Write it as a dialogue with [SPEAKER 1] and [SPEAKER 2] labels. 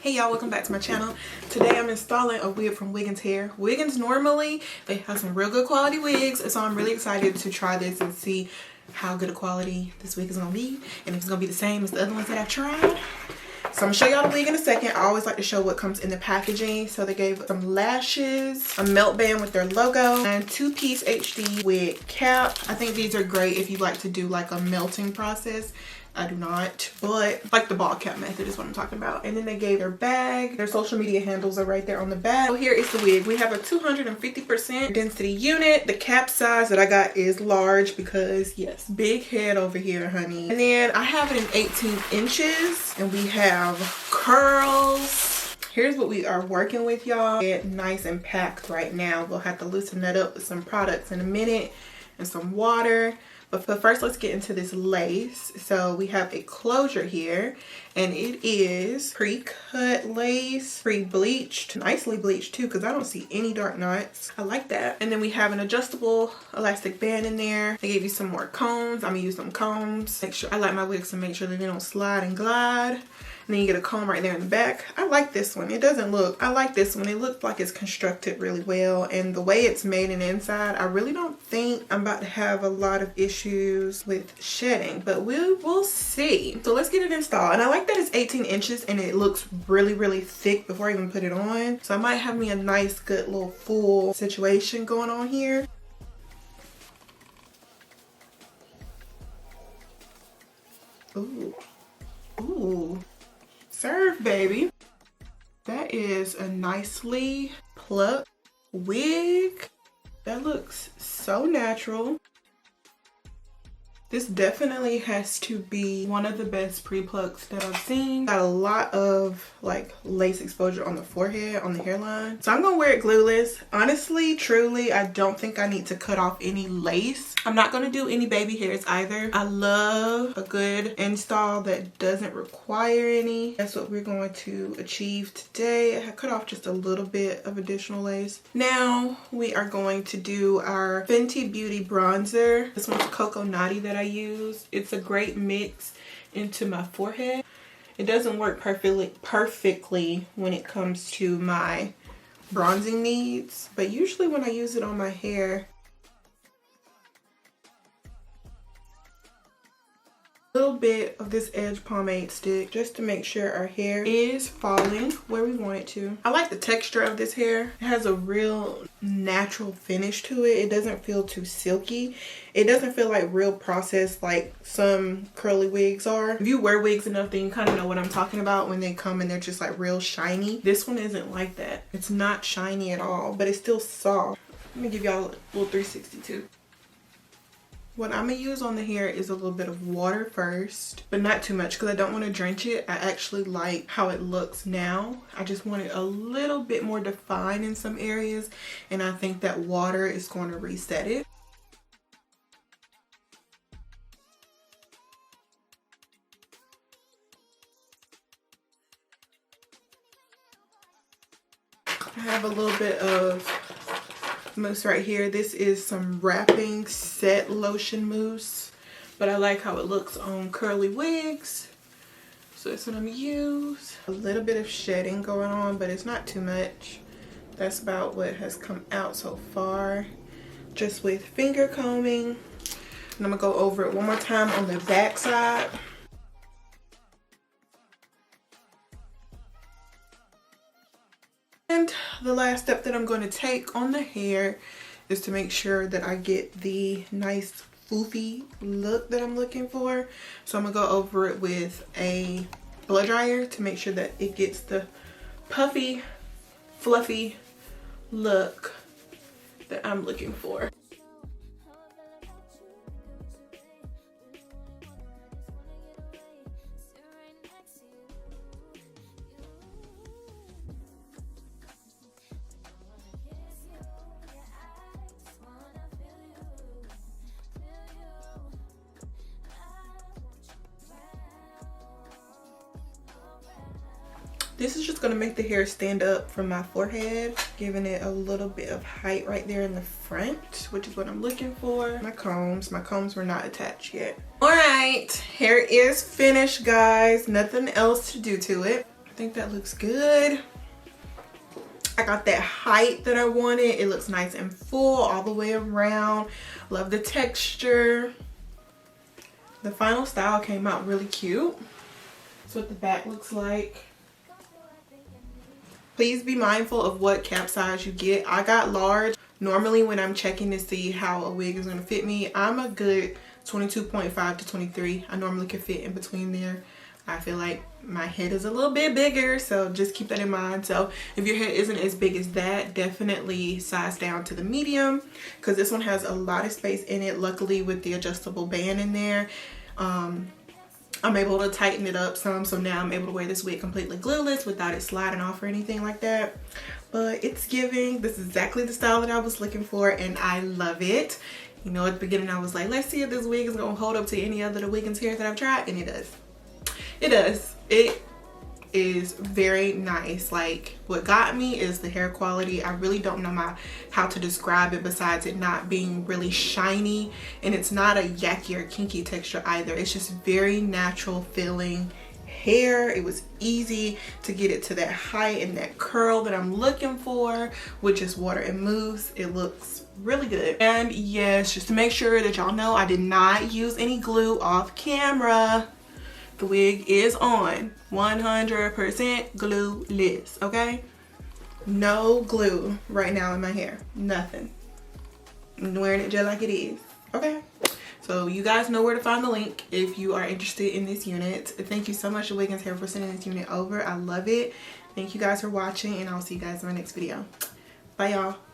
[SPEAKER 1] Hey y'all, welcome back to my channel. Today I'm installing a wig from Wiggins Hair. Wiggins normally, they have some real good quality wigs, so I'm really excited to try this and see how good a quality this wig is gonna be and if it's gonna be the same as the other ones that I've tried. So I'm gonna show y'all the wig in a second. I always like to show what comes in the packaging. So they gave some lashes, a melt band with their logo, and 2-piece HD wig cap. I think these are great if you like to do like a melting process. I do not, but like the ball cap method is what I'm talking about. And then they gave their bag. Their social media handles are right there on the back. So here is the wig. We have a 250% density unit. The cap size that I got is large because yes, big head over here, honey. And then I have it in 18 inches and we have curls. Here's what we are working with, y'all. Get nice and packed right now. We'll have to loosen that up with some products in a minute and some water. But first, let's get into this lace. So we have a closure here, and it is pre-cut lace, pre-bleached, nicely bleached too, because I don't see any dark knots. I like that. And then we have an adjustable elastic band in there. They gave you some more combs. I'm gonna use some combs. Make sure I like my wigs to make sure that they don't slide and glide. And then you get a comb right there in the back. I like this one. It doesn't look, I like this one. It looks like it's constructed really well. And the way it's made in the inside, I really don't think I'm about to have a lot of issues with shedding, but we'll see. So let's get it installed. And I like that it's 18 inches and it looks really, really thick before I even put it on. So I might have me a nice, good little full situation going on here. Ooh, ooh. Serve, baby. That is a nicely plucked wig. That looks so natural. This definitely has to be one of the best pre-plucks that I've seen. Got a lot of like lace exposure on the forehead, on the hairline. So I'm gonna wear it glueless. Honestly, truly, I don't think I need to cut off any lace. I'm not gonna do any baby hairs either. I love a good install that doesn't require any. That's what we're going to achieve today. I cut off just a little bit of additional lace. Now we are going to do our Fenty Beauty bronzer. This one's Cocoa Naughty that I use. It's a great mix into my forehead. It doesn't work perfectly when it comes to my bronzing needs, but usually when I use it on my hair, a little bit of this edge pomade stick just to make sure our hair is falling where we want it to. I like the texture of this hair. It has a real natural finish to it. It doesn't feel too silky. It doesn't feel like real processed like some curly wigs are. If you wear wigs enough, then you kind of know what I'm talking about when they come and they're just like real shiny. This one isn't like that. It's not shiny at all, but it's still soft. Let me give y'all a little 360 too. What I'm going to use on the hair is a little bit of water first, but not too much because I don't want to drench it. I actually like how it looks now. I just want it a little bit more defined in some areas, and I think that water is going to reset it. I have a little bit of mousse right here. This is some wrapping set lotion mousse, but I like how it looks on curly wigs, so that's what I'm gonna use. A little bit of shedding going on, but it's not too much. That's about what has come out so far, just with finger combing. And I'm gonna go over it one more time on the back side. And the last step that I'm going to take on the hair is to make sure that I get the nice floofy look that I'm looking for. So I'm going to go over it with a blow dryer to make sure that it gets the puffy, fluffy look that I'm looking for. This is just going to make the hair stand up from my forehead, giving it a little bit of height right there in the front, which is what I'm looking for. My combs were not attached yet. All right, hair is finished, guys. Nothing else to do to it. think that looks good. I got that height that I wanted. It looks nice and full all the way around. Love the texture. The final style came out really cute. That's what the back looks like. Please be mindful of what cap size you get. I got large. Normally when I'm checking to see how a wig is going to fit me, I'm a good 22.5 to 23. I normally can fit in between there. I feel like my head is a little bit bigger, so just keep that in mind. So if your head isn't as big as that, definitely size down to the medium, because this one has a lot of space in it. Luckily with the adjustable band in there, I'm able to tighten it up some, so now I'm able to wear this wig completely glueless without it sliding off or anything like that. But it's giving. This is exactly the style that I was looking for, and I love it. You know, at the beginning I was like, let's see if this wig is gonna hold up to any other Wiggins hair that I've tried, and it does. It does. It is very nice. Like, what got me is the hair quality. I really don't know how to describe it besides it not being really shiny, and it's not a yucky or kinky texture either. It's just very natural feeling hair. It was easy to get it to that height and that curl that I'm looking for with just water and mousse. It looks really good. And yes, just to make sure that y'all know, I did not use any glue off camera. The wig is on 100% glueless, okay? No glue right now in my hair, nothing. I'm wearing it just like it is, okay? So you guys know where to find the link if you are interested in this unit. Thank you so much to Wiggins Hair for sending this unit over. I love it. Thank you guys for watching, and I'll see you guys in my next video. Bye, y'all.